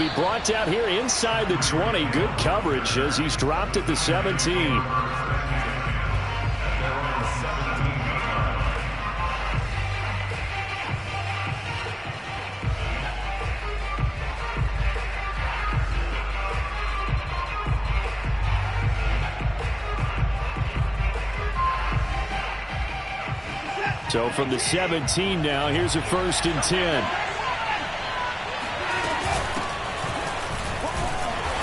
be brought down here inside the 20. Good coverage as he's dropped at the 17. So from the 17 now, here's a 1st and 10.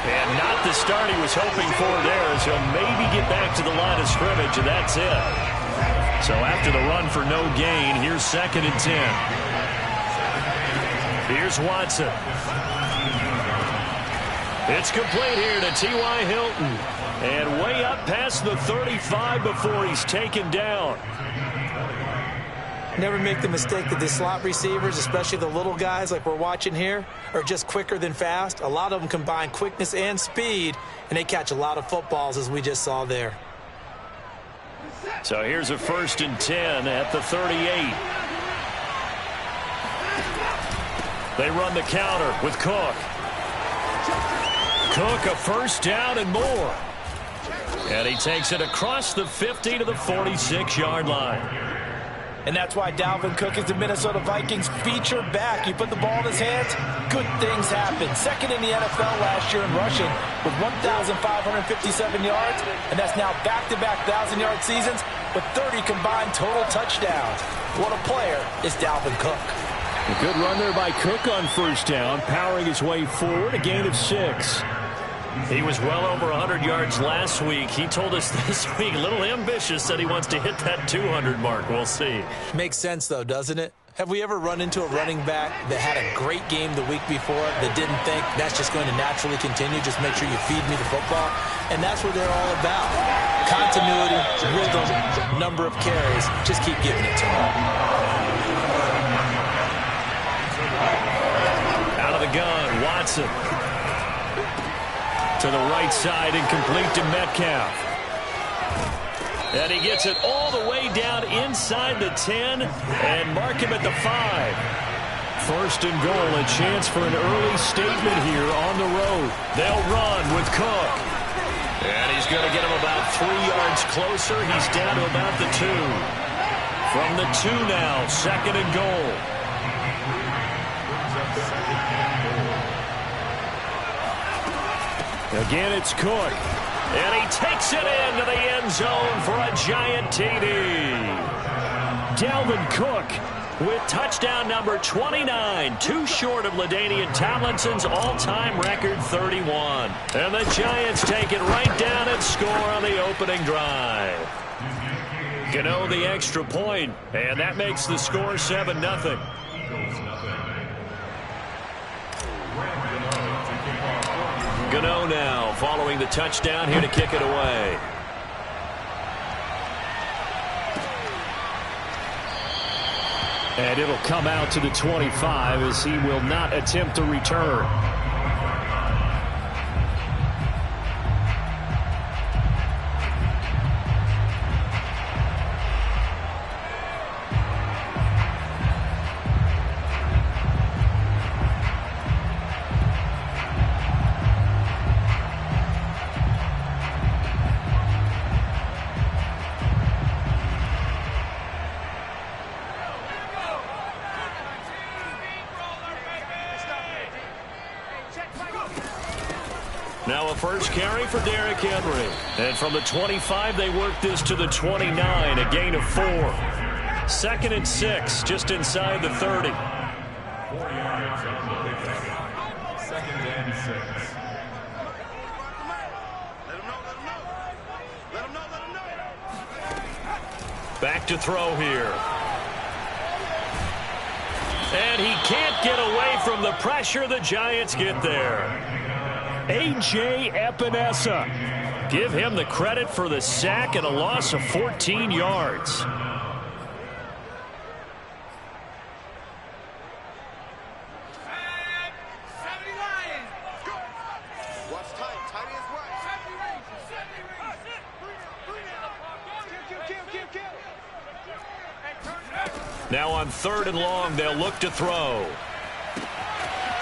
And not the start he was hoping for there, as he'll maybe get back to the line of scrimmage, and that's it. So after the run for no gain, here's 2nd and 10. Here's Watson. It's complete here to T.Y. Hilton. And way up past the 35 before he's taken down. Never make the mistake that the slot receivers, especially the little guys like we're watching here, are just quicker than fast. A lot of them combine quickness and speed, and they catch a lot of footballs, as we just saw there. So here's a 1st and 10 at the 38. They run the counter with Cook. Cook, a 1st down and more. And he takes it across the 50 to the 46-yard line. And that's why Dalvin Cook is the Minnesota Vikings featured back. You put the ball in his hands, good things happen. 2nd in the NFL last year in rushing with 1,557 yards, and that's now back-to-back 1,000-yard seasons with 30 combined total touchdowns. What a player is Dalvin Cook. A good run there by Cook on 1st down, powering his way forward, a gain of 6. He was well over 100 yards last week. He told us this week, a little ambitious, said he wants to hit that 200 mark. We'll see. Makes sense, though, doesn't it? Have we ever run into a running back that had a great game the week before that didn't think that's just going to naturally continue? Just make sure you feed me the football. And that's what they're all about. Continuity, rhythm, number of carries. Just keep giving it to them. Out of the gun, Watson. To the right side and complete to Metcalf. And he gets it all the way down inside the 10 and mark him at the 5. 1st and goal, a chance for an early statement here on the road. They'll run with Cook. And he's going to get him about 3 yards closer. He's down to about the 2. From the 2 now, 2nd and goal. Again, it's Cook. And he takes it into the end zone for a giant TD. Dalvin Cook with touchdown number 29, too short of LaDainian Tomlinson's all-time record 31. And the Giants take it right down and score on the opening drive. Gano the extra point, and that makes the score 7-0. Gano now following the touchdown here to kick it away. And it'll come out to the 25 as he will not attempt to return. Now a first carry for Derrick Henry. And from the 25, they work this to the 29, a gain of 4. 2nd and 6, just inside the 30. 4 yards on the pickup. 2nd and 6. Let him know. Back to throw here. And he can't get away from the pressure. The Giants get there. A.J. Epinesa. Give him the credit for the sack and a loss of 14 yards. Now on 3rd and long, they'll look to throw.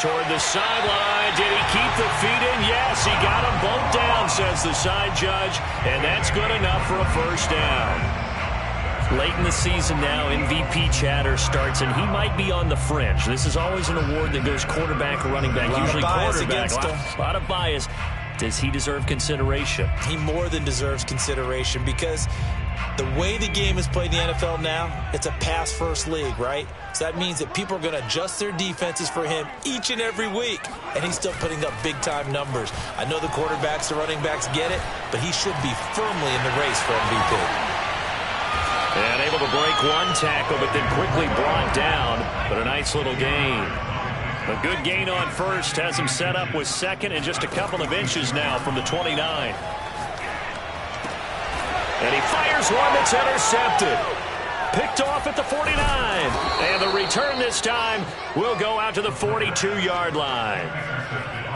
Toward the sideline. Did he He got them both down, says the side judge, and that's good enough for a first down. Late in the season now, MVP chatter starts, and he might be on the fringe. This is always an award that goes quarterback or running back, usually quarterback. A lot of bias. Does he deserve consideration? He more than deserves consideration because the way the game is played in the NFL now, it's a pass-first league, right? So that means that people are going to adjust their defenses for him each and every week, and he's still putting up big-time numbers. I know the quarterbacks, the running backs get it, but he should be firmly in the race for MVP. And able to break one tackle, but then quickly brought down. But a nice little gain. A good gain on first has him set up with second and just a couple of inches now from the 29. And he fires one that's intercepted. Picked off at the 49. And the return this time will go out to the 42-yard line.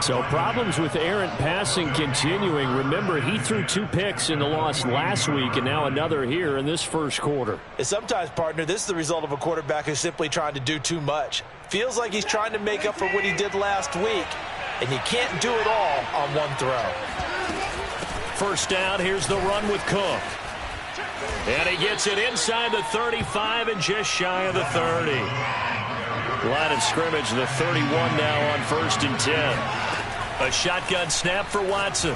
So problems with errant passing continuing. Remember, he threw 2 picks in the loss last week and now another here in this first quarter. And sometimes, partner, this is the result of a quarterback who's simply trying to do too much. Feels like he's trying to make up for what he did last week, and you can't do it all on one throw. First down, here's the run with Cook. And he gets it inside the 35 and just shy of the 30. Line of scrimmage, the 31 now on 1st and 10. A shotgun snap for Watson.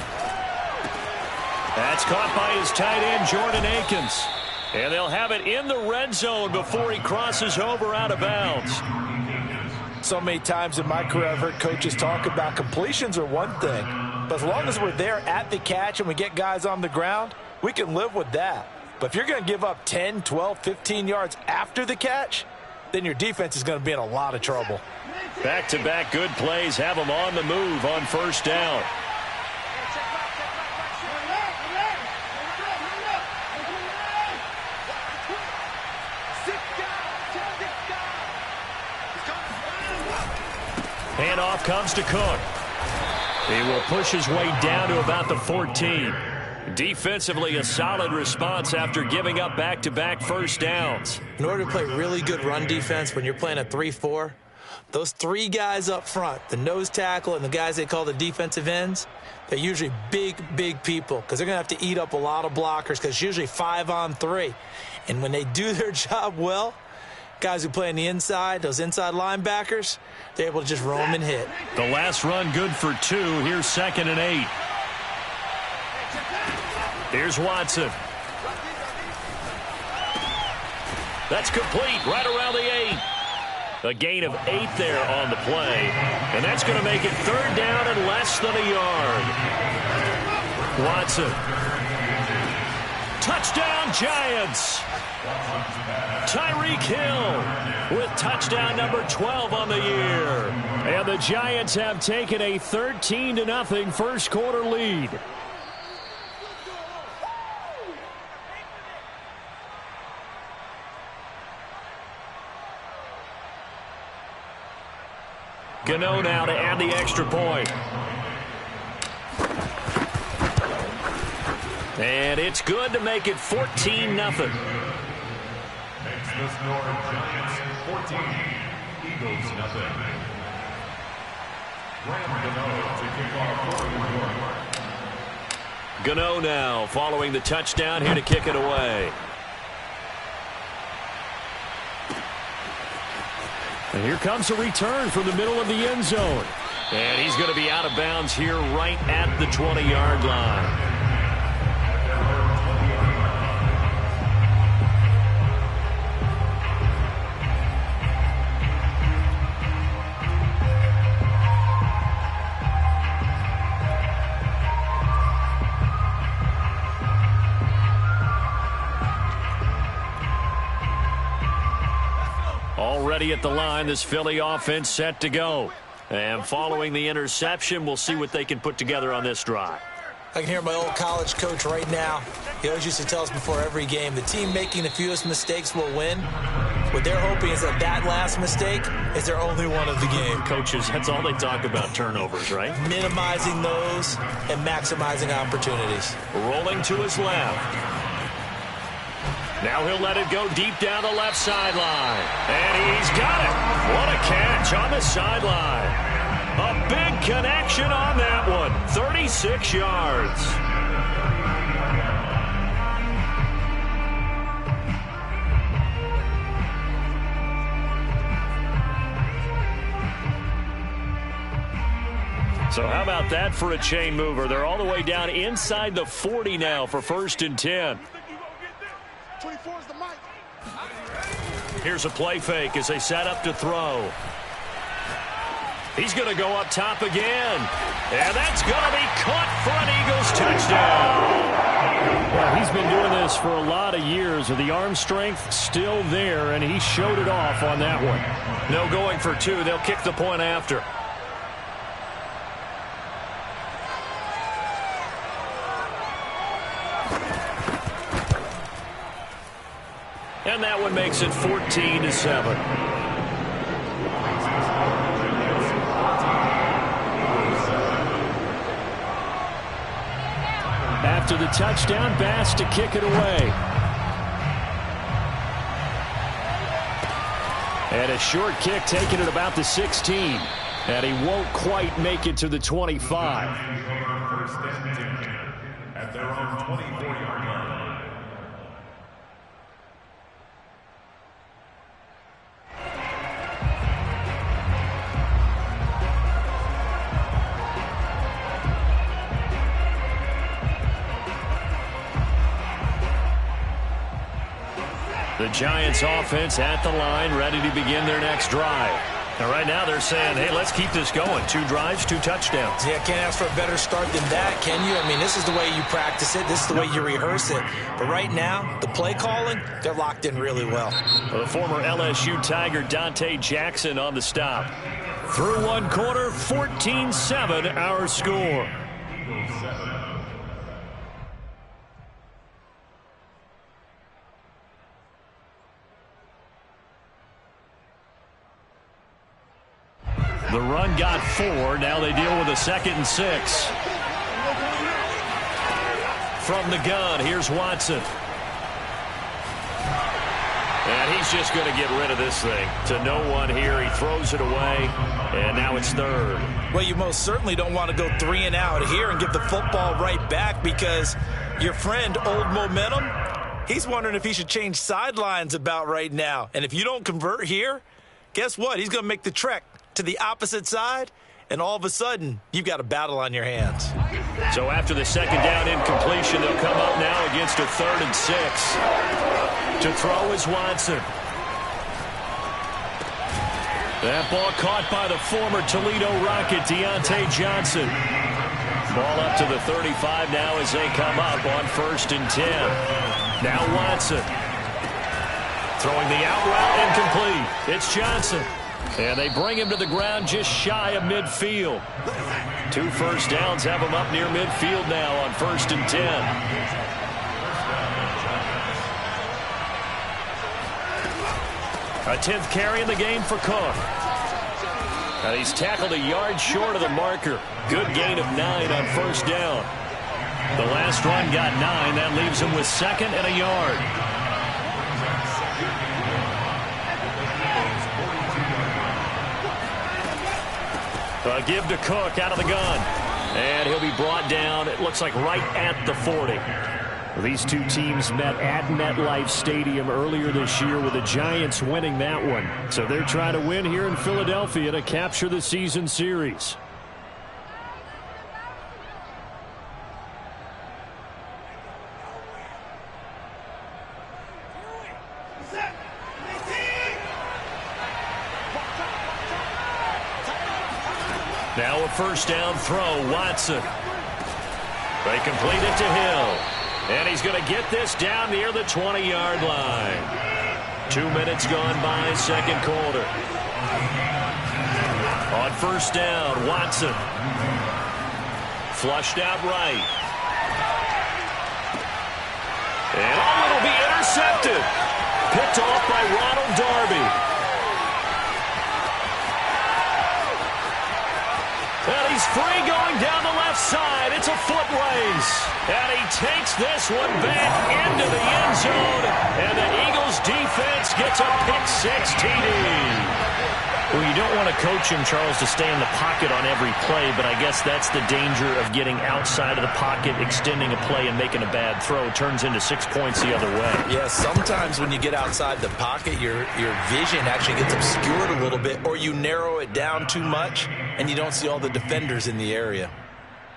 That's caught by his tight end, Jordan Akins. And they'll have it in the red zone before he crosses over out of bounds. So many times in my career I've heard coaches talk about completions are one thing, but as long as we're there at the catch and we get guys on the ground, we can live with that. But if you're going to give up 10, 12, 15 yards after the catch, then your defense is going to be in a lot of trouble. Back-to-back good plays have them on the move on first down. Handoff comes to Cook. He will push his way down to about the 14. Defensively, a solid response after giving up back-to-back first downs. In order to play really good run defense when you're playing a 3-4, those 3 guys up front, the nose tackle and the guys they call the defensive ends, they're usually big, big people because they're going to have to eat up a lot of blockers because it's usually 5 on 3. And when they do their job well, guys who play on the inside, those inside linebackers, they're able to just roam and hit. The last run good for 2. Here's 2nd and 8. Here's Watson. That's complete right around the 8. A gain of 8 there on the play. And that's going to make it 3rd down and less than a yard. Watson. Touchdown, Giants. Tyreek Hill with touchdown number 12 on the year. And the Giants have taken a 13-0 first quarter lead. Gano now to add the extra point. And it's good to make it 14-0. Makes the score Giants 14, Eagles nothing. Gano to kick off for Gano now following the touchdown here to kick it away. And here comes a return from the middle of the end zone. And he's going to be out of bounds here right at the 20-yard line. Already at the line, this Philly offense set to go. And following the interception, we'll see what they can put together on this drive. I can hear my old college coach right now. He always used to tell us before every game, the team making the fewest mistakes will win. What they're hoping is that that last mistake is their only one of the game. Coaches, that's all they talk about, turnovers, right? Minimizing those and maximizing opportunities. Rolling to his left. Now he'll let it go deep down the left sideline. And he's got it. What a catch on the sideline. A big connection on that one. 36 6 yards. So how about that for a chain mover? They're all the way down inside the 40 now for 1st and 10. Here's a play fake as they set up to throw. He's going to go up top again. And that's going to be caught for an Eagles touchdown. Well, he's been doing this for a lot of years, and the arm strength still there, and he showed it off on that one. No going for 2. They'll kick the point after. And that one makes it 14-7. After the touchdown, Bass to kick it away. And a short kick taken at about the 16. And he won't quite make it to the 25. At their own 24-yard line. The Giants offense at the line, ready to begin their next drive. And right now they're saying, hey, let's keep this going. 2 drives, 2 touchdowns. Yeah, can't ask for a better start than that, can you? I mean, this is the way you practice it. This is the way you rehearse it. But right now, the play calling, they're locked in really well. The former LSU Tiger Dante Jackson on the stop. Through 1 quarter, 14-7 our score. The run got 4. Now they deal with a 2nd and 6. From the gun, here's Watson. And he's just going to get rid of this thing. To no one here. He throws it away. And now it's 3rd. Well, you most certainly don't want to go 3 and out here and give the football right back, because your friend, Old Momentum, he's wondering if he should change sidelines about right now. And if you don't convert here, guess what? He's going to make the trek to the opposite side, and all of a sudden, you've got a battle on your hands. So after the 2nd down incompletion, they'll come up now against a 3rd and 6. To throw is Watson. That ball caught by the former Toledo Rocket, Deontay Johnson. Ball up to the 35 now as they come up on 1st and 10. Now Watson. Throwing the out route incomplete. It's Johnson. And they bring him to the ground just shy of midfield. 2 first downs have him up near midfield now on 1st and 10. A 10th carry in the game for Cook. And he's tackled a yard short of the marker. Good gain of 9 on 1st down. The last run got 9. That leaves him with 2nd and a yard. Give to Cook out of the gun. And he'll be brought down, it looks like, right at the 40. These 2 teams met at MetLife Stadium earlier this year, with the Giants winning that one. So they're trying to win here in Philadelphia to capture the season series. Now a 1st down throw, Watson. They complete it to Hill. And he's going to get this down near the 20-yard line. 2 minutes gone by, 2nd quarter. On 1st down, Watson. Flushed out right. And it'll be intercepted. Picked off by Ronald Darby. And he's free going down the left side. It's a foot race. And he takes this one back into the end zone. And the Eagles defense gets a pick-6 TD. Well, you don't want to coach him, Charles, to stay in the pocket on every play, but I guess that's the danger of getting outside of the pocket, extending a play, and making a bad throw. It turns into 6 points the other way. Yeah, sometimes when you get outside the pocket, your vision actually gets obscured a little bit, or you narrow it down too much, and you don't see all the defenders in the area.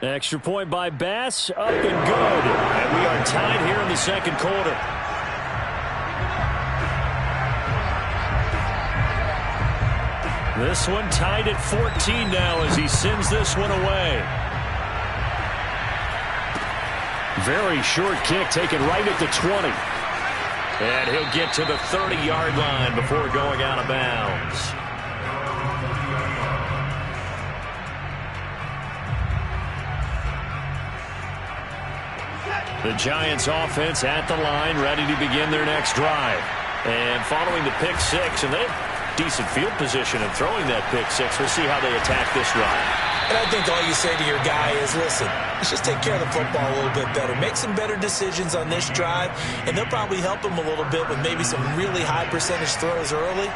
Extra point by Bass, up and good. And we are tied here in the second quarter. This one tied at 14 now as he sends this one away. Very short kick taken right at the 20. And he'll get to the 30-yard line before going out of bounds. The Giants offense at the line, ready to begin their next drive. And following the pick-6, and they decent field position and throwing that pick-6. We'll see how they attack this drive. And I think all you say to your guy is, listen, let's just take care of the football a little bit better. Make some better decisions on this drive, and they'll probably help him a little bit with maybe some really high percentage throws early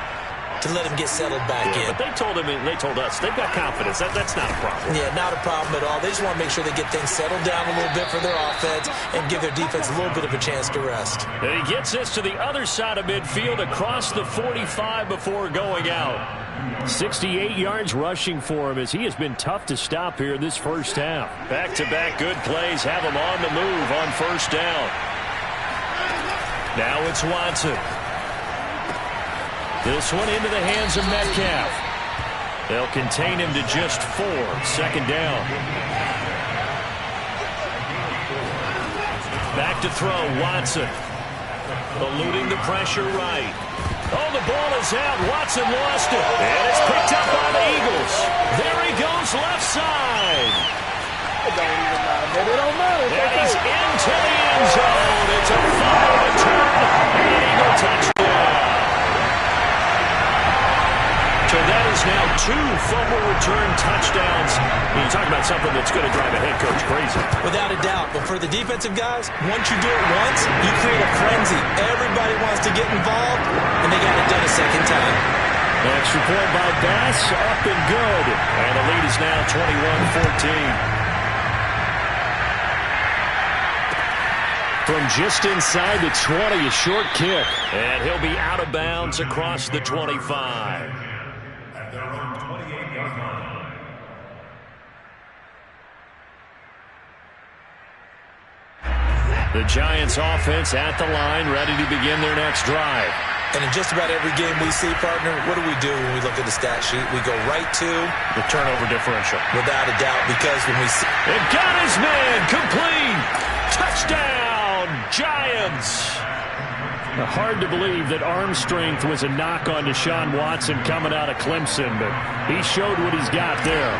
to let him get settled back in. But they told us, they've got confidence. That's not a problem. Yeah, not a problem at all. They just want to make sure they get things settled down a little bit for their offense and give their defense a little bit of a chance to rest. And he gets this to the other side of midfield across the 45 before going out. 68 yards rushing for him as he has been tough to stop here in this first half. Back-to-back good plays have him on the move on first down. Now it's Watson. This one into the hands of Metcalf. They'll contain him to just 4. Second down. Back to throw, Watson. Eluding the pressure right. Oh, the ball is out. Watson lost it. And it's picked up by the Eagles. There he goes, left side. It don't even matter. It don't matter. And he's into the end zone. It's a final return and an Eagle touchdown. So that is now 2 fumble return touchdowns. You talk about something that's going to drive a head coach crazy. Without a doubt. But for the defensive guys, once you do it once, you create a frenzy. Everybody wants to get involved, and they got it done a second time. Extra point by Bass, up and good. And the lead is now 21-14. From just inside the 20, a short kick. And he'll be out of bounds across the 25. The Giants offense at the line, ready to begin their next drive. And in just about every game we see, partner, what do we do when we look at the stat sheet? We go right to the turnover differential. Without a doubt, because when we see... It got his man, complete! Touchdown, Giants! Hard to believe that arm strength was a knock on Deshaun Watson coming out of Clemson, but he showed what he's got there.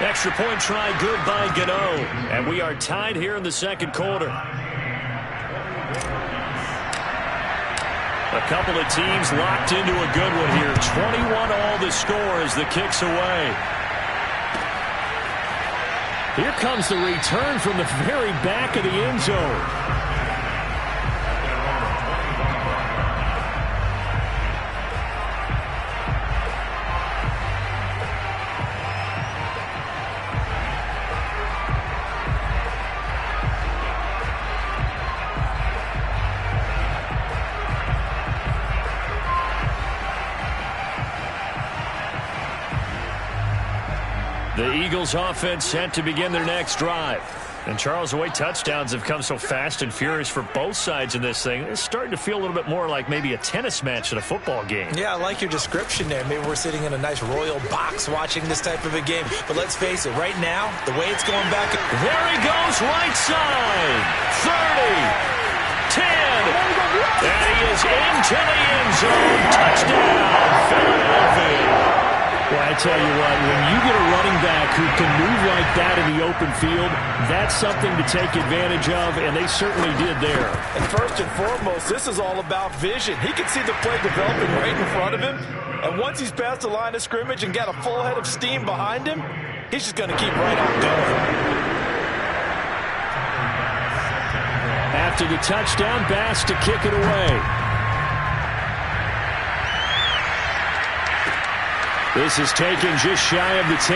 Extra point try good by Gano. And we are tied here in the second quarter. A couple of teams locked into a good one here. 21 all the score as the kick's away. Here comes the return from the very back of the end zone. The Eagles offense set to begin their next drive. And Charles, the way touchdowns have come so fast and furious for both sides in this thing, it's starting to feel a little bit more like maybe a tennis match at a football game. Yeah, I like your description there. Maybe we're sitting in a nice royal box watching this type of a game. But let's face it, right now, the way it's going back... There he goes, right side. 30, 10, and he is into the end zone. Touchdown, Philadelphia. Well, I tell you what, when you get a running back who can move like that in the open field, that's something to take advantage of, and they certainly did there. And first and foremost, this is all about vision. He can see the play developing right in front of him, and once he's past the line of scrimmage and got a full head of steam behind him, he's just going to keep right on going. After the touchdown, Bass to kick it away. This is taken just shy of the 10.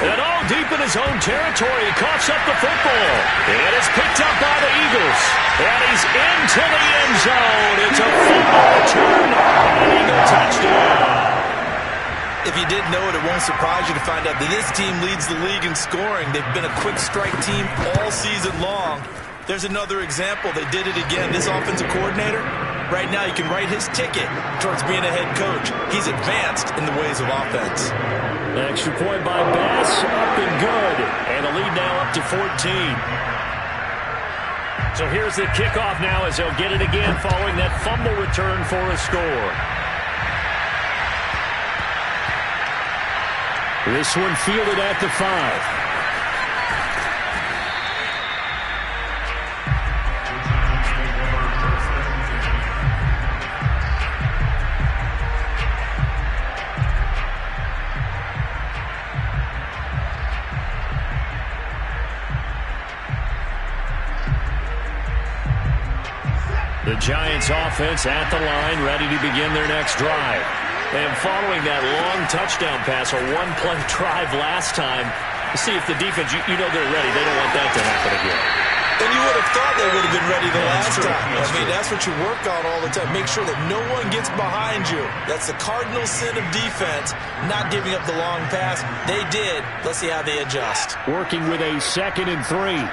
And all deep in his own territory, he coughs up the football. It is picked up by the Eagles. And he's into the end zone. It's a football return and an Eagle touchdown. If you didn't know it, it won't surprise you to find out that this team leads the league in scoring. They've been a quick strike team all season long. There's another example. They did it again. This offensive coordinator, right now you can write his ticket towards being a head coach. He's advanced in the ways of offense. Extra point by Bass, up and good. And a lead now up to 14. So here's the kickoff now as they'll get it again following that fumble return for a score. This one fielded at the 5. The Giants offense at the line, ready to begin their next drive. And following that long touchdown pass, a one-play drive last time, see if the defense, you know they're ready. They don't want that to happen again. And you would have thought they would have been ready the last time. I mean, that's what you work on all the time. Make sure that no one gets behind you. That's the cardinal sin of defense, not giving up the long pass. They did. Let's see how they adjust. Working with a 2nd and 3.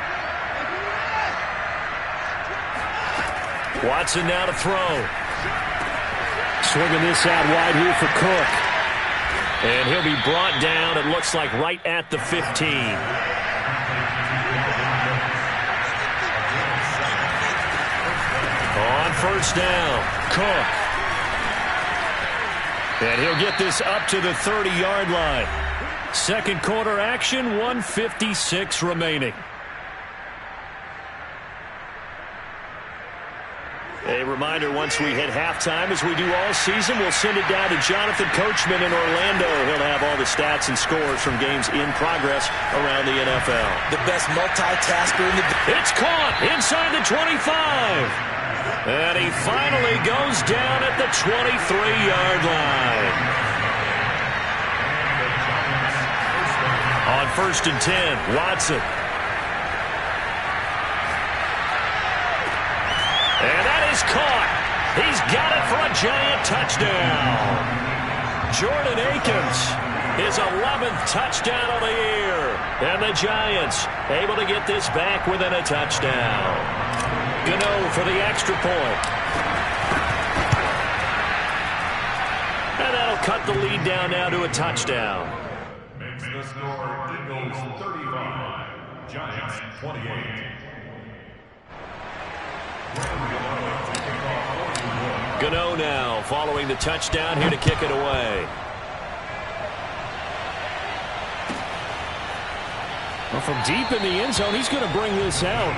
Watson now to throw. Swinging this out wide here for Cook. And he'll be brought down, it looks like, right at the 15. On first down, Cook. And he'll get this up to the 30-yard line. Second quarter action, 1:56 remaining. A reminder, once we hit halftime, as we do all season, we'll send it down to Jonathan Coachman in Orlando. He'll have all the stats and scores from games in progress around the NFL. The best multitasker in the... It's caught inside the 25. And he finally goes down at the 23-yard line. On 1st and 10, Watson. And that is caught. He's got it for a Giant touchdown. Jordan Akins, his 11th touchdown of the year. And the Giants able to get this back within a touchdown. Gano for the extra point. And that'll cut the lead down now to a touchdown. Makes the score Eagles 35, Giants 28. Gano now following the touchdown here to kick it away. Well, from deep in the end zone, he's going to bring this out.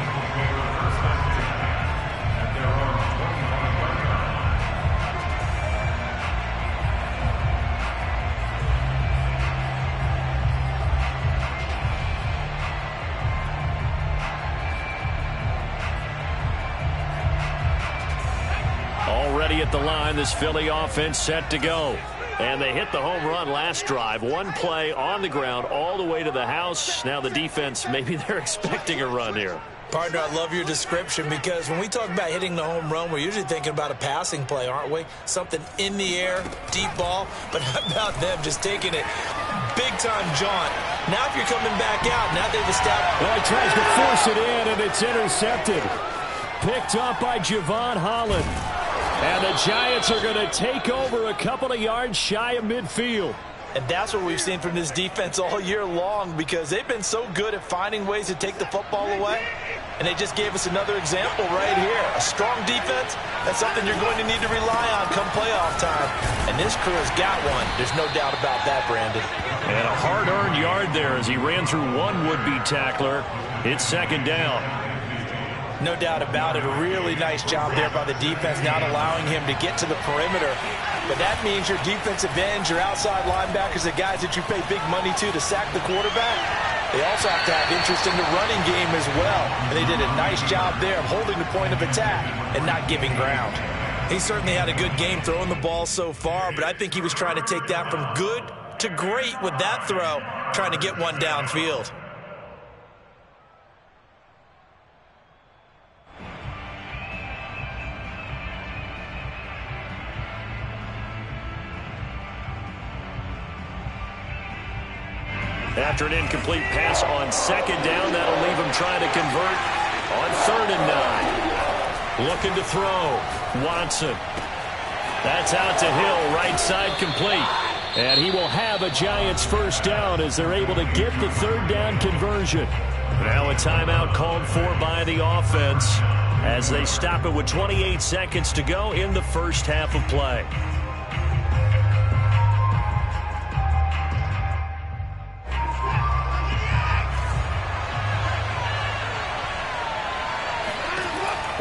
Already at the line, this Philly offense set to go. And they hit the home run last drive. One play on the ground all the way to the house. Now the defense, maybe they're expecting a run here. Partner, I love your description because when we talk about hitting the home run, we're usually thinking about a passing play, aren't we? Something in the air, deep ball. But how about them just taking it big-time jaunt? Now if you're coming back out, now they've established... Well, he tries to force it in, and it's intercepted. Picked up by Javon Holland. And the Giants are going to take over a couple of yards shy of midfield. And that's what we've seen from this defense all year long because they've been so good at finding ways to take the football away. And they just gave us another example right here. A strong defense, that's something you're going to need to rely on come playoff time. And this crew has got one. There's no doubt about that, Brandon. And a hard-earned yard there as he ran through one would-be tackler. It's second down. No doubt about it. A really nice job there by the defense, not allowing him to get to the perimeter. But that means your defensive ends, your outside linebackers, the guys that you pay big money to sack the quarterback, they also have to have interest in the running game as well. And they did a nice job there of holding the point of attack and not giving ground. He certainly had a good game throwing the ball so far, but I think he was trying to take that from good to great with that throw, trying to get one downfield. After an incomplete pass on second down, that'll leave him trying to convert on 3rd and 9. Looking to throw. Watson. That's out to Hill, right side complete. And he will have a Giants first down as they're able to get the 3rd down conversion. Now a timeout called for by the offense as they stop it with 28 seconds to go in the first half of play.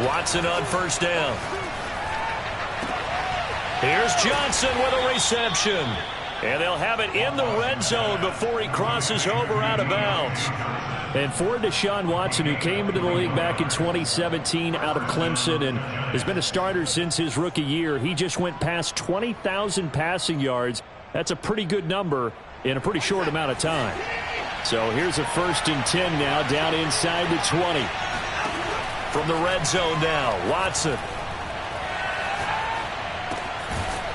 Watson on first down. Here's Johnson with a reception. And they'll have it in the red zone before he crosses over out of bounds. And for Deshaun Watson, who came into the league back in 2017 out of Clemson and has been a starter since his rookie year, he just went past 20,000 passing yards. That's a pretty good number in a pretty short amount of time. So here's a 1st and 10 now down inside the 20. From the red zone now, Watson.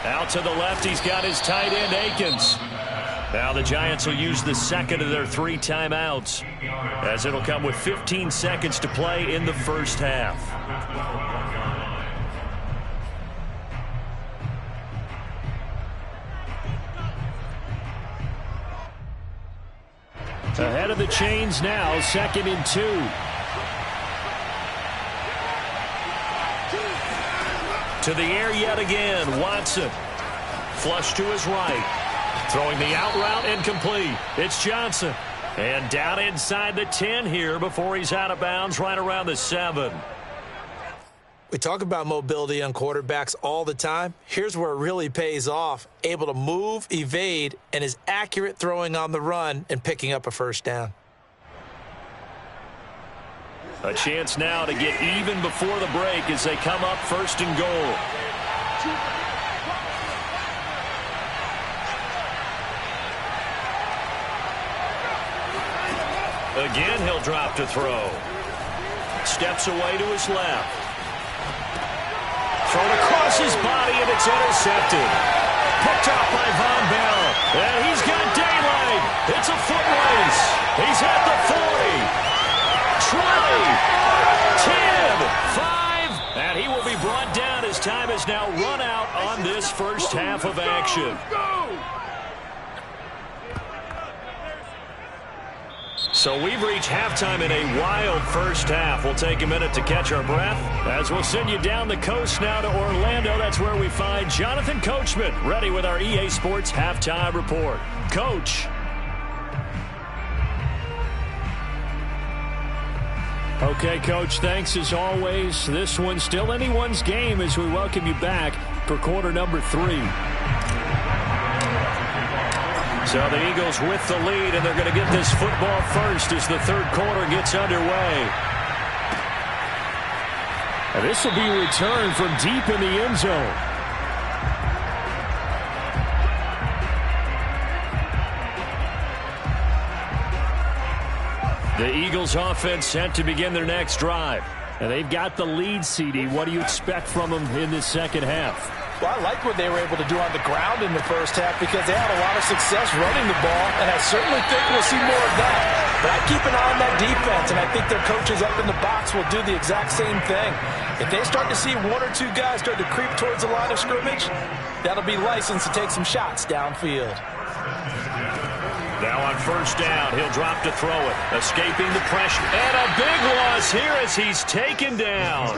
Out to the left, he's got his tight end, Akins. Now the Giants will use the second of their 3 timeouts, as it'll come with 15 seconds to play in the first half. Ahead of the chains now, 2nd and 2. To the air yet again, Watson. Flush to his right. Throwing the out route incomplete. It's Johnson. And down inside the 10 here before he's out of bounds right around the 7. We talk about mobility on quarterbacks all the time. Here's where it really pays off. Able to move, evade, and is accurate throwing on the run and picking up a first down. A chance now to get even before the break as they come up 1st and goal. Again, he'll drop to throw. Steps away to his left. Thrown across his body, and it's intercepted. Picked off by Von Bell. And he's got daylight. It's a foot race. He's at the 40. 20, 10, 5, and he will be brought down as time is now run out on this first half of action. So we've reached halftime in a wild first half. We'll take a minute to catch our breath as we'll send you down the coast now to Orlando. That's where we find Jonathan Coachman ready with our EA Sports Halftime Report. Coach. Okay, Coach, thanks as always. This one's still anyone's game as we welcome you back for quarter number 3. So the Eagles with the lead, and they're going to get this football first as the 3rd quarter gets underway. And this will be returned from deep in the end zone. The Eagles offense set to begin their next drive. And they've got the lead, CD. What do you expect from them in this second half? Well, I like what they were able to do on the ground in the first half because they had a lot of success running the ball, and I certainly think we'll see more of that. But I keep an eye on that defense, and I think their coaches up in the box will do the exact same thing. If they start to see 1 or 2 guys start to creep towards the line of scrimmage, that'll be licensed to take some shots downfield. Now on first down, he'll drop to throw it. Escaping the pressure. And a big loss here as he's taken down.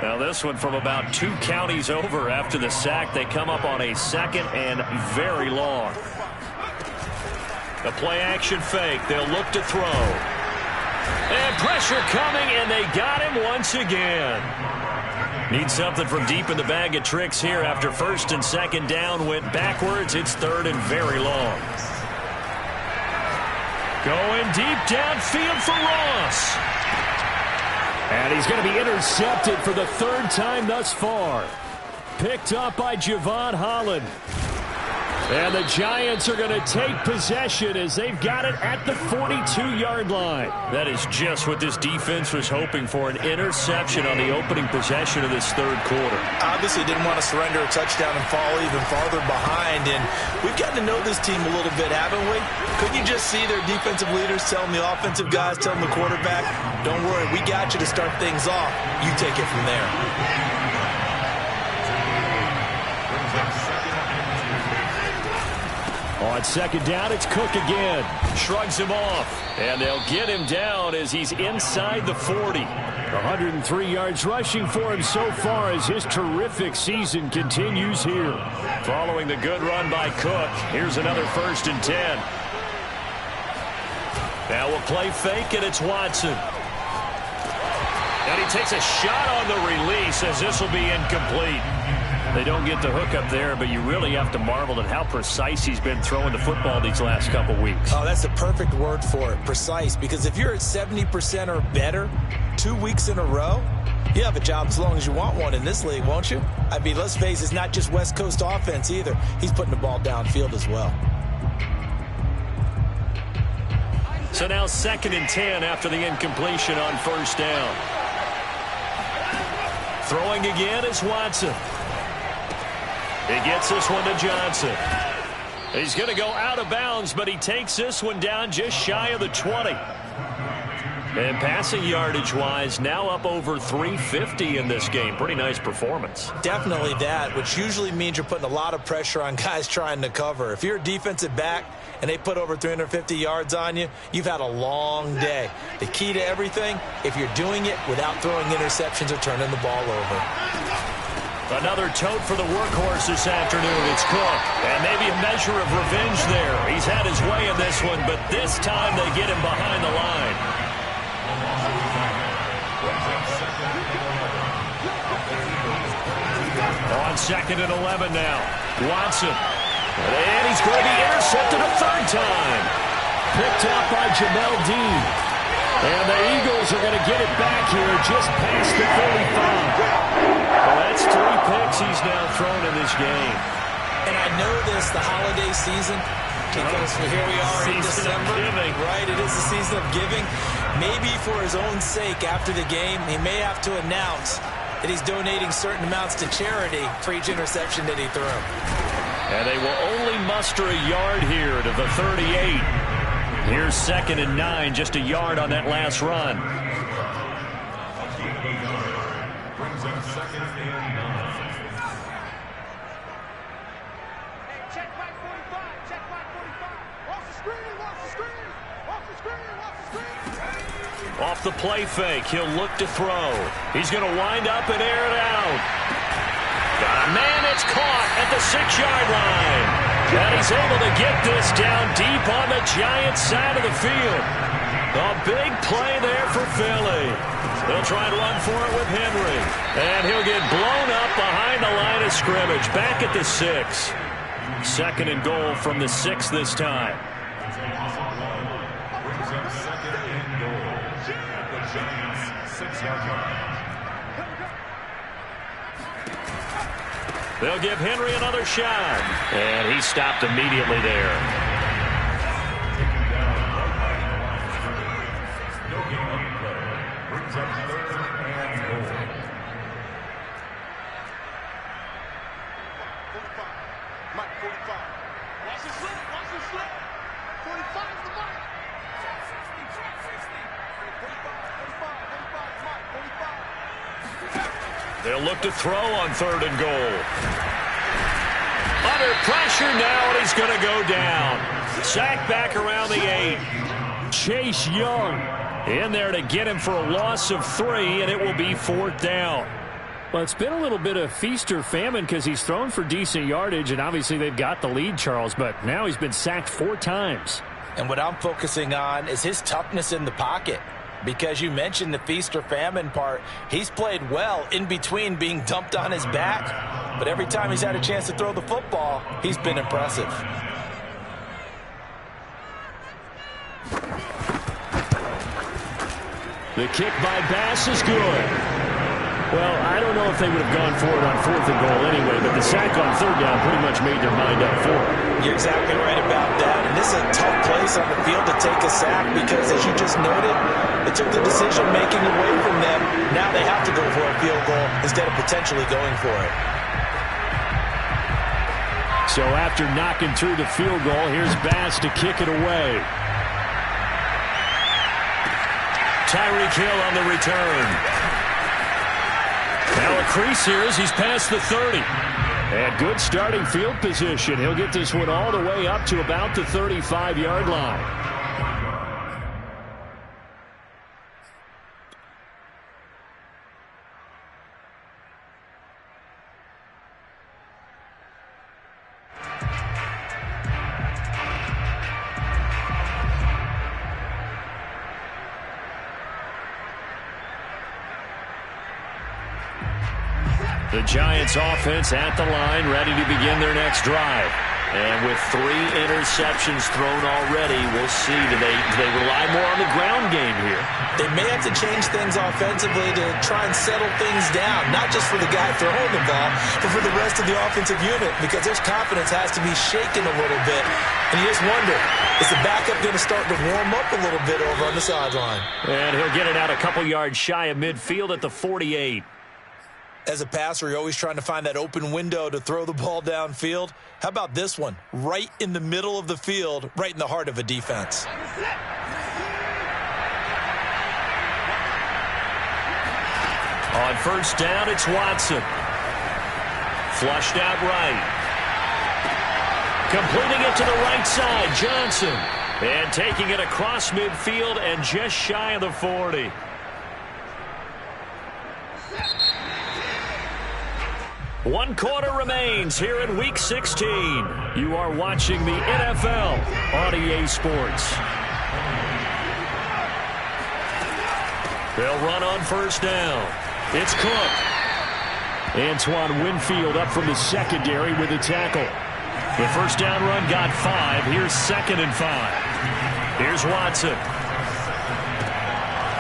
Now this one from about 2 counties over after the sack. They come up on a 2nd and very long. The play action fake. They'll look to throw. And pressure coming, and they got him once again. Need something from deep in the bag of tricks here after 1st and 2nd down went backwards. It's 3rd and very long. Going deep downfield for Ross. And he's going to be intercepted for the 3rd time thus far. Picked up by Javon Holland. And the Giants are going to take possession as they've got it at the 42-yard line. That is just what this defense was hoping for, an interception on the opening possession of this 3rd quarter. Obviously didn't want to surrender a touchdown and fall even farther behind. And we've gotten to know this team a little bit, haven't we? Couldn't you just see their defensive leaders telling the offensive guys, telling the quarterback, don't worry, we got you to start things off. You take it from there. On 2nd down, it's Cook again. Shrugs him off. And they'll get him down as he's inside the 40. 103 yards rushing for him so far as his terrific season continues here. Following the good run by Cook, here's another 1st and 10. Now we'll play fake, and it's Watson. And he takes a shot on the release as this will be incomplete. They don't get the hook up there, but you really have to marvel at how precise he's been throwing the football these last couple weeks. Oh, that's the perfect word for it, precise. Because if you're at 70% or better 2 weeks in a row, you have a job as long as you want one in this league, won't you? I mean, let's face it, it's not just West Coast offense either. He's putting the ball downfield as well. So now 2nd and 10 after the incompletion on 1st down. Throwing again is Watson. He gets this one to Johnson. He's going to go out of bounds, but he takes this one down just shy of the 20. And passing yardage-wise, now up over 350 in this game. Pretty nice performance. Definitely that, which usually means you're putting a lot of pressure on guys trying to cover. If you're a defensive back and they put over 350 yards on you, you've had a long day. The key to everything, if you're doing it without throwing interceptions or turning the ball over. Another tote for the workhorse this afternoon. It's Cook. And maybe a measure of revenge there. He's had his way in this one, but this time they get him behind the line. On 2nd and 11 now. Watson. And he's going to be intercepted a 3rd time. Picked up by Jamel Dean. And the Eagles are going to get it back here just past the 45. Well, that's 3 picks he's now thrown in this game. And I know this, the holiday season, because here we are in December. Right, it is the season of giving. Maybe for his own sake, after the game, he may have to announce that he's donating certain amounts to charity for each interception that he threw. And they will only muster a yard here to the 38. Here's 2nd and 9, just a yard on that last run. Brings up 2nd and 9. Check back 45. Check back 45. Watch the screen. Watch the screen. Watch the screen. Watch the screen. Off the play fake, he'll look to throw. He's going to wind up and air it out. Got a man that's caught at the 6-yard line. And he's able to get this down deep on the Giants side of the field. A big play there for Philly. They'll try and run for it with Henry. And he'll get blown up behind the line of scrimmage. Back at the 6. 2nd and goal from the 6 this time. Brings up 2nd and goal at the Giants' 6-yard line. They'll give Henry another shot. And he stopped immediately there. Taken down right by the line of scrimmage. No gain on the play. Brings up 3rd and goal. 45. Mike, 45. Watch the slip. Watch the slip. 45 is the Mike. 45 is Mike. 45. They'll look to throw on 3rd and goal. Under pressure now, and he's going to go down. Sack back around the 8. Chase Young in there to get him for a loss of 3, and it will be 4th down. Well, it's been a little bit of feast or famine because he's thrown for decent yardage, and obviously they've got the lead, Charles, but now he's been sacked 4 times. And what I'm focusing on is his toughness in the pocket. Because you mentioned the feast or famine part, he's played well in between being dumped on his back. But every time he's had a chance to throw the football, he's been impressive. The kick by Bass is good. Well, I don't know if they would have gone for it on 4th and goal anyway, but the sack on 3rd down pretty much made their mind up for it. You're exactly right about that. And this is a tough place on the field to take a sack because, as you just noted, it took the decision-making away from them. Now they have to go for a field goal instead of potentially going for it. So after knocking through the field goal, here's Bass to kick it away. Tyreek Hill on the return. Now a crease here as he's past the 30. And good starting field position. He'll get this one all the way up to about the 35-yard line. The Giants offense at the line, ready to begin their next drive. And with 3 interceptions thrown already, we'll see. Do they rely more on the ground game here? They may have to change things offensively to try and settle things down, not just for the guy throwing the ball, but for the rest of the offensive unit, because their confidence has to be shaken a little bit. And you just wonder, is the backup going to start to warm up a little bit over on the sideline? And he'll get it out a couple yards shy of midfield at the 48. As a passer, you're always trying to find that open window to throw the ball downfield. How about this one? Right in the middle of the field, right in the heart of a defense. On 1st down, it's Watson. Flushed out right. Completing it to the right side, Johnson. And taking it across midfield and just shy of the 40. One quarter remains here in Week 16. You are watching the NFL on EA Sports. They'll run on 1st down. It's Cook. Antoine Winfield up from the secondary with a tackle. The 1st down run got 5. Here's 2nd and 5. Here's Watson.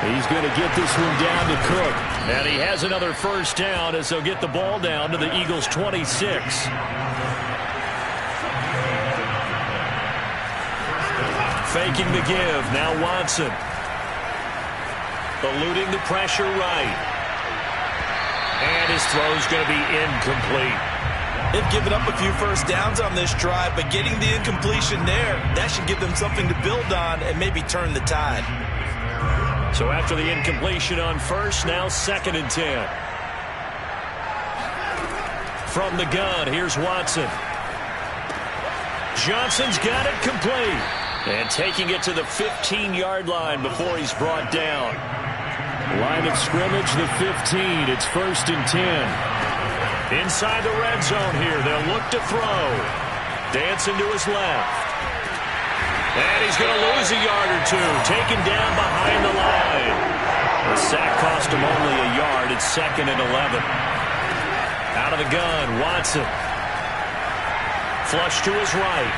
He's going to get this one down to Cook. And he has another 1st down as they'll get the ball down to the Eagles' 26. Faking the give. Now Watson. Eluding the pressure right. And his throw's going to be incomplete. They've given up a few 1st downs on this drive, but getting the incompletion there, that should give them something to build on and maybe turn the tide. So after the incompletion on 1st, now 2nd and 10. From the gun, here's Watson. Johnson's got it complete. And taking it to the 15-yard line before he's brought down. Line of scrimmage, the 15. It's 1st and 10. Inside the red zone here, they'll look to throw. Dancing to his left. And he's going to lose a yard or 2. Taken down behind the line. The sack cost him only a yard. It's 2nd and 11. Out of the gun, Watson. Flush to his right.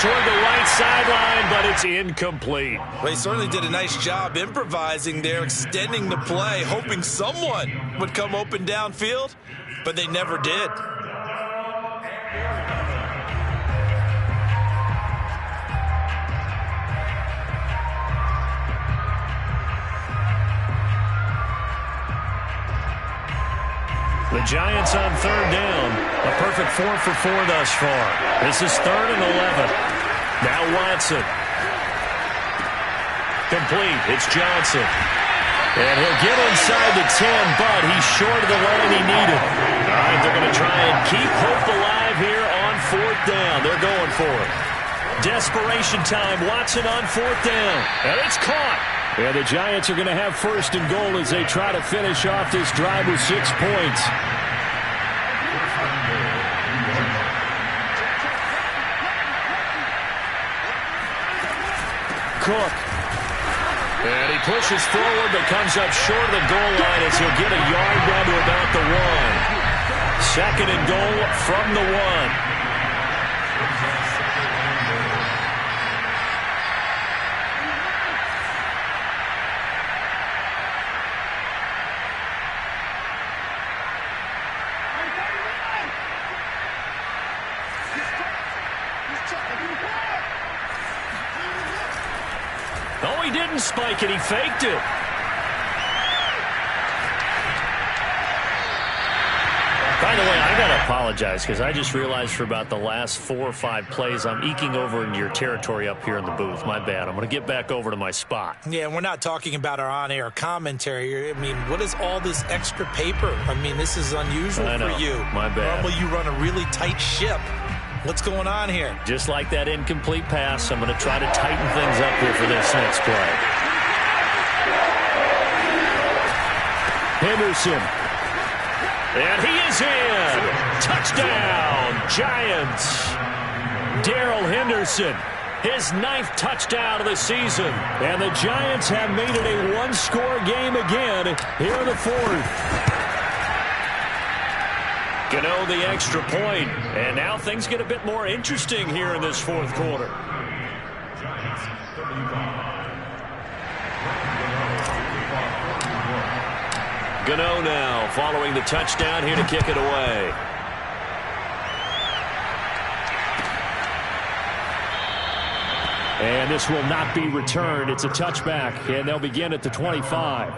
Toward the right sideline, but it's incomplete. Well, he certainly did a nice job improvising there, extending the play, hoping someone would come open downfield, but they never did. The Giants on 3rd down. A perfect 4 for 4 thus far. This is 3rd and 11. Now Watson. Complete. It's Johnson. And he'll get inside the 10, but he's short of the line he needed. All right, they're going to try and keep hope alive here on 4th down. They're going for it. Desperation time. Watson on 4th down. And it's caught. And the Giants are going to have 1st and goal as they try to finish off this drive with 6 points. Cook. And he pushes forward but comes up short of the goal line as he'll get a yard down to about the 1. 2nd and goal from the 1. Oh, he didn't spike it. He faked it. By the way, I got to apologize because I just realized for about the last 4 or 5 plays, I'm eking over into your territory up here in the booth. My bad. I'm going to get back over to my spot. Yeah, we're not talking about our on-air commentary. I mean, what is all this extra paper? I mean, this is unusual for you. My bad. Normally you run a really tight ship. What's going on here? Just like that incomplete pass, I'm going to try to tighten things up here for this next play. Henderson. And he is in. Touchdown, Giants. Darrell Henderson, his 9th touchdown of the season. And the Giants have made it a 1-score game again here in the 4th. Gano the extra point, and now things get a bit more interesting here in this 4th quarter. Gano now following the touchdown here to kick it away. And this will not be returned. It's a touchback, and they'll begin at the 25.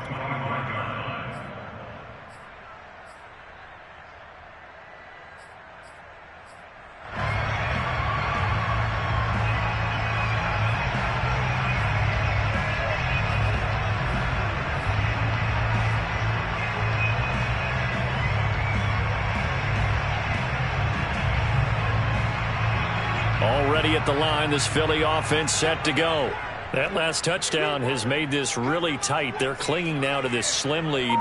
Already at the line, this Philly offense set to go. That last touchdown has made this really tight. They're clinging now to this slim lead.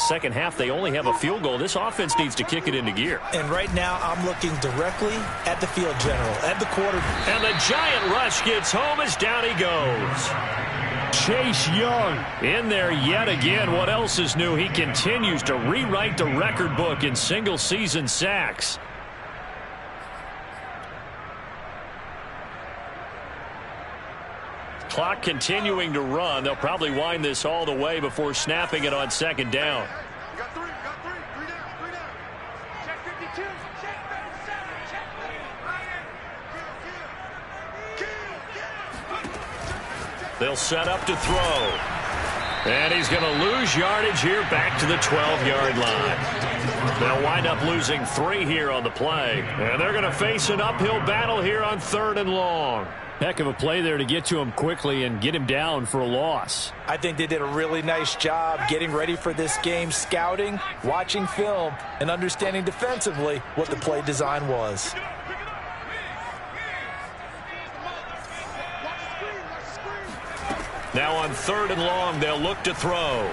Second half, they only have a field goal. This offense needs to kick it into gear. And right now, I'm looking directly at the field general, at the quarterback. And the giant rush gets home as down he goes. Chase Young in there yet again. What else is new? He continues to rewrite the record book in single-season sacks. Clock continuing to run. They'll probably wind this all the way before snapping it on 2nd down. You got three down. Check 52, check 37, check 3. They'll set up to throw. And he's going to lose yardage here back to the 12-yard line. They'll wind up losing 3 here on the play. And they're going to face an uphill battle here on 3rd and long. Heck of a play there to get to him quickly and get him down for a loss. I think they did a really nice job getting ready for this game, scouting, watching film, and understanding defensively what the play design was. Now on 3rd and long, they'll look to throw.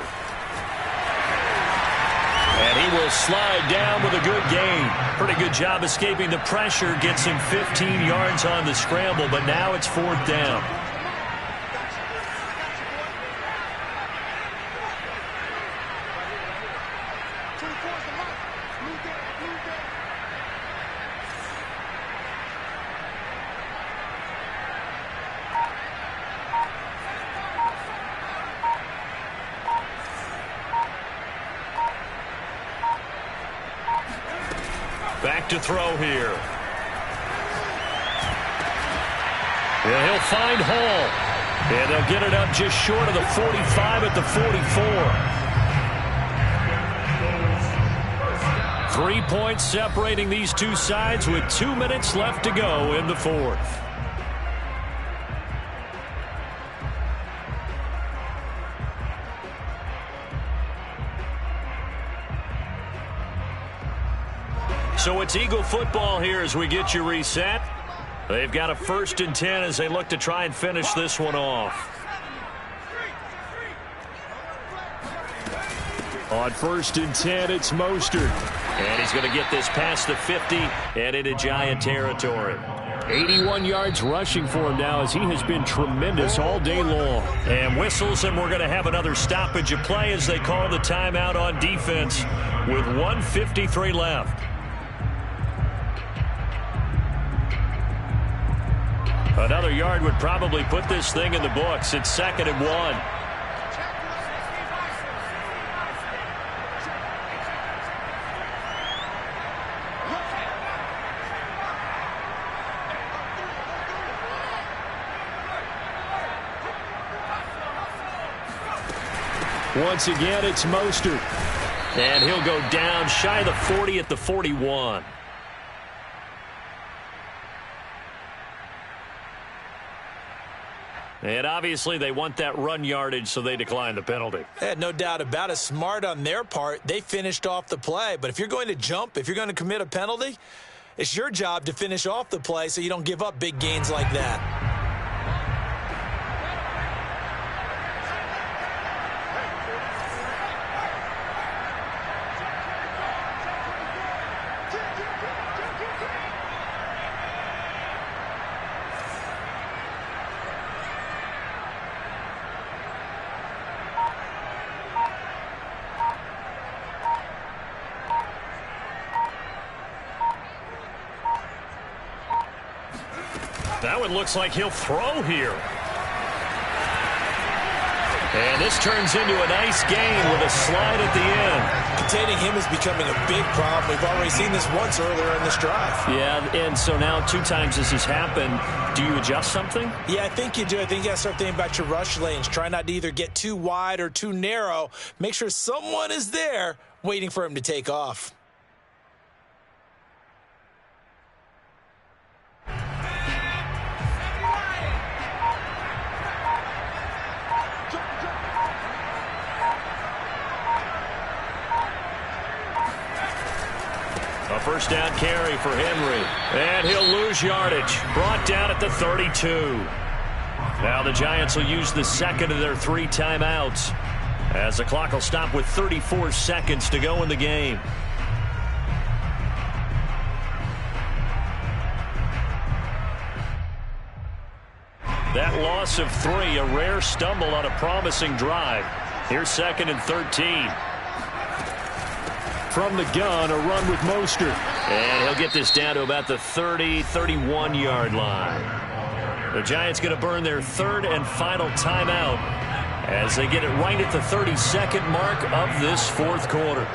And he will slide down with a good gain. Pretty good job escaping the pressure. Gets him 15 yards on the scramble, but now it's 4th down. Back to throw here. Yeah, he'll find Hall. And they'll get it up just short of the 45 at the 44. 3 points separating these two sides with 2 minutes left to go in the 4th. So it's Eagle football here as we get you reset. They've got a 1st and 10 as they look to try and finish this one off. On 1st and 10, it's Mostert. And he's going to get this past the 50 and into Giant territory. 81 yards rushing for him now as he has been tremendous all day long. And whistles, and we're going to have another stoppage of play as they call the timeout on defense with 1:53 left. Another yard would probably put this thing in the books. It's 2nd and 1. Once again, it's Mostert. And he'll go down shy of the 40 at the 41. And obviously they want that run yardage, so they decline the penalty. No doubt about it. Smart on their part. They finished off the play. But if you're going to jump, if you're going to commit a penalty, it's your job to finish off the play so you don't give up big gains like that. That one looks like he'll throw here. And this turns into a nice gain with a slide at the end. Containing him is becoming a big problem. We've already seen this once earlier in this drive. Yeah, and so now 2 times this has happened. Do you adjust something? Yeah, I think you do. I think you got to start thinking about your rush lanes. Try not to either get too wide or too narrow. Make sure someone is there waiting for him to take off. A 1st down carry for Henry. And he'll lose yardage. Brought down at the 32. Now the Giants will use the 2nd of their 3 timeouts as the clock will stop with 34 seconds to go in the game. That loss of 3, a rare stumble on a promising drive. Here's 2nd and 13. From the gun, a run with Mostert. And he'll get this down to about the 30, 31-yard line. The Giants going to burn their 3rd and final timeout as they get it right at the 32nd mark of this 4th quarter.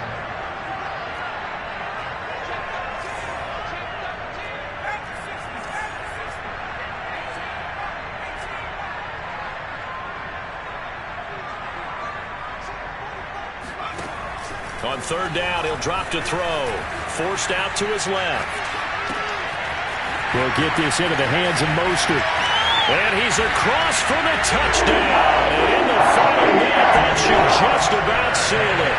On 3rd down, he'll drop to throw. Forced out to his left. He'll get this into the hands of Mostert. And he's across for the touchdown. And in the final minute, that should just about seal it.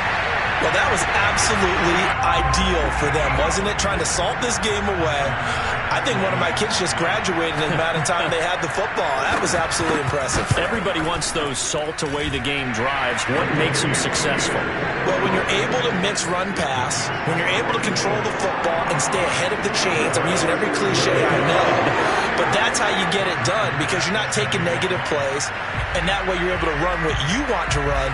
Well, that was absolutely ideal for them, wasn't it? Trying to salt this game away. I think one of my kids just graduated in the amount of time they had the football. That was absolutely impressive. Everybody wants those salt-away-the-game drives. What makes them successful? Well, when you're able to mix run-pass, when you're able to control the football and stay ahead of the chains. I'm using every cliche I know. But that's how you get it done because you're not taking negative plays. And that way you're able to run what you want to run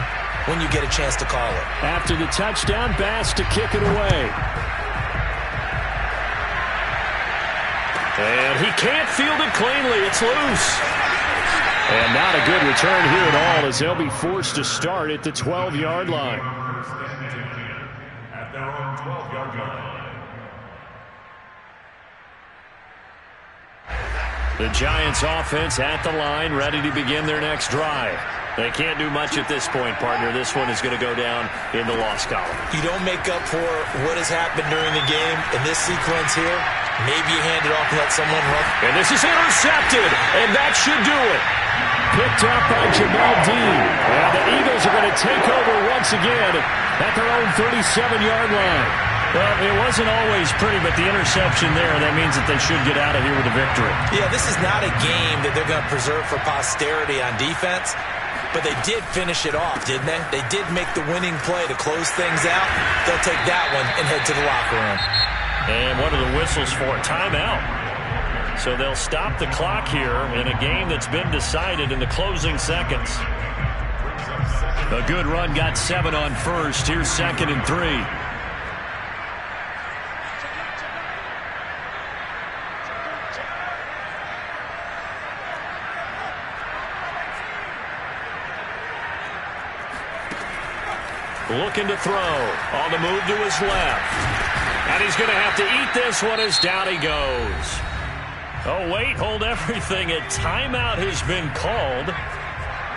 when you get a chance to call it. After the touchdown, Bass to kick it away. And he can't field it cleanly. It's loose. And not a good return here at all as they'll be forced to start at the 12-yard line. At their own 12-yard line. The Giants offense at the line, ready to begin their next drive. They can't do much at this point, partner. This one is going to go down in the loss column. You don't make up for what has happened during the game in this sequence here. Maybe you hand it off and let someone run. And this is intercepted, and that should do it. Picked up by Jamel Dean. And the Eagles are going to take over once again at their own 37-yard line. Well, it wasn't always pretty, but the interception there, that means that they should get out of here with a victory. Yeah, this is not a game that they're going to preserve for posterity on defense, but they did finish it off, didn't they? They did make the winning play to close things out. They'll take that one and head to the locker room. And what are the whistles for? Timeout. So they'll stop the clock here in a game that's been decided in the closing seconds. A good run, got 7 on first. Here's 2nd and 3. Looking to throw. On the move to his left. And he's going to have to eat this one as down he goes. Oh, wait, hold everything. A timeout has been called.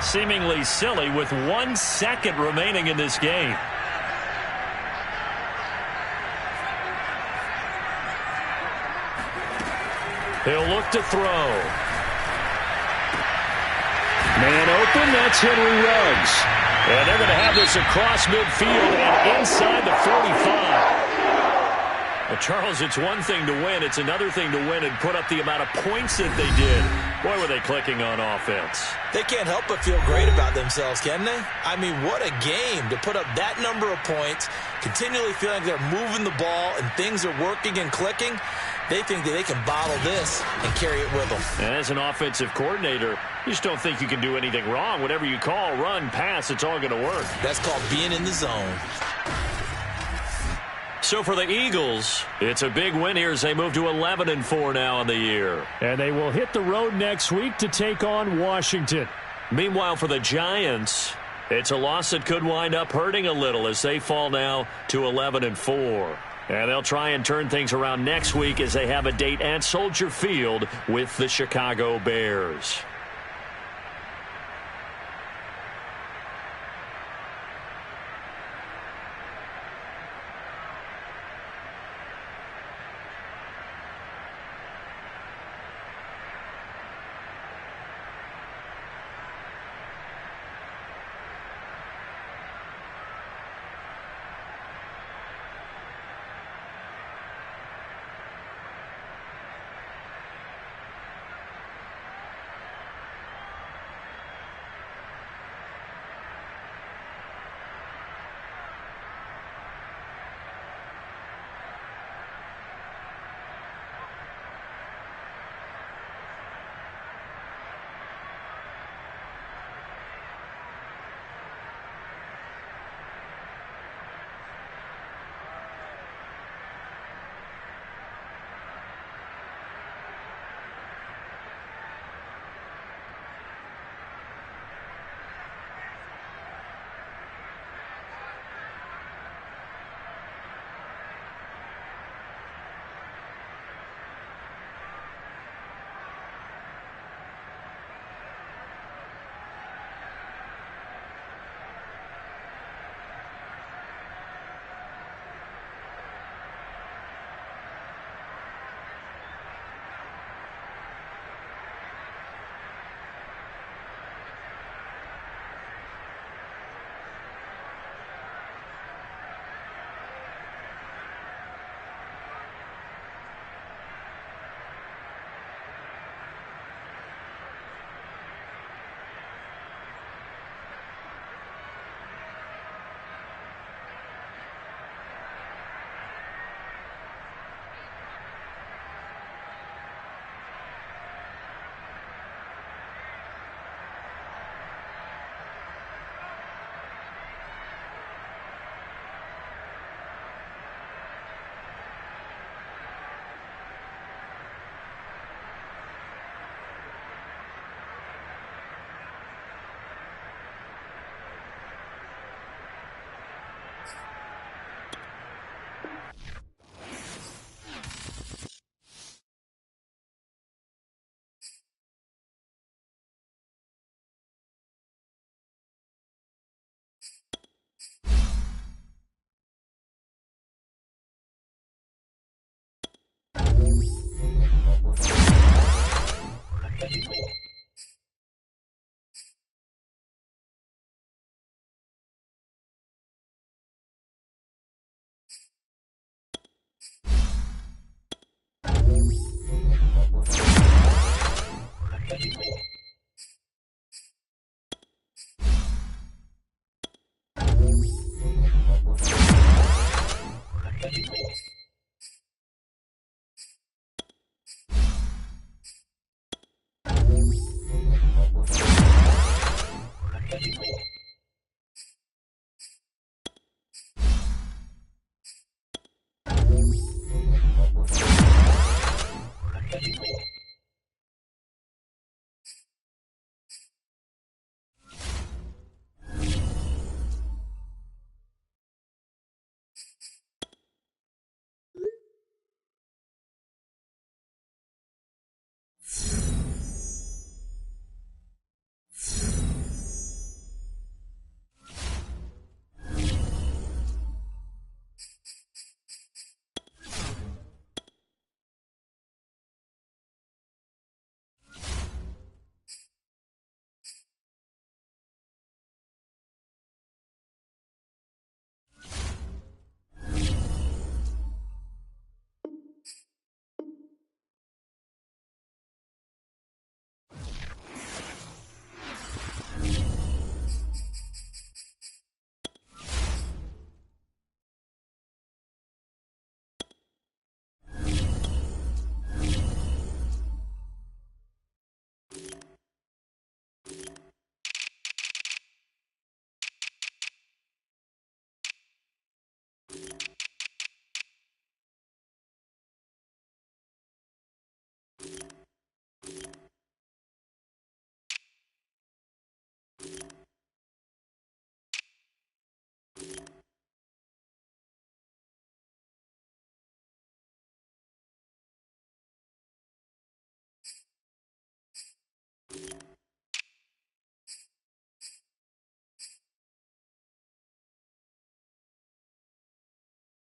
Seemingly silly with 1 second remaining in this game. He'll look to throw. Man open, that's Henry Ruggs. And they're going to have this across midfield and inside the 45. Well, Charles, it's one thing to win. It's another thing to win and put up the amount of points that they did. Boy, were they clicking on offense. They can't help but feel great about themselves, can they? I mean, what a game to put up that number of points, continually feeling they're moving the ball and things are working and clicking. They think that they can bottle this and carry it with them. And as an offensive coordinator, you just don't think you can do anything wrong. Whatever you call, run, pass, it's all going to work. That's called being in the zone. So for the Eagles, it's a big win here as they move to 11-4 now on the year. And they will hit the road next week to take on Washington. Meanwhile, for the Giants, it's a loss that could wind up hurting a little as they fall now to 11-4. And they'll try and turn things around next week as they have a date at Soldier Field with the Chicago Bears.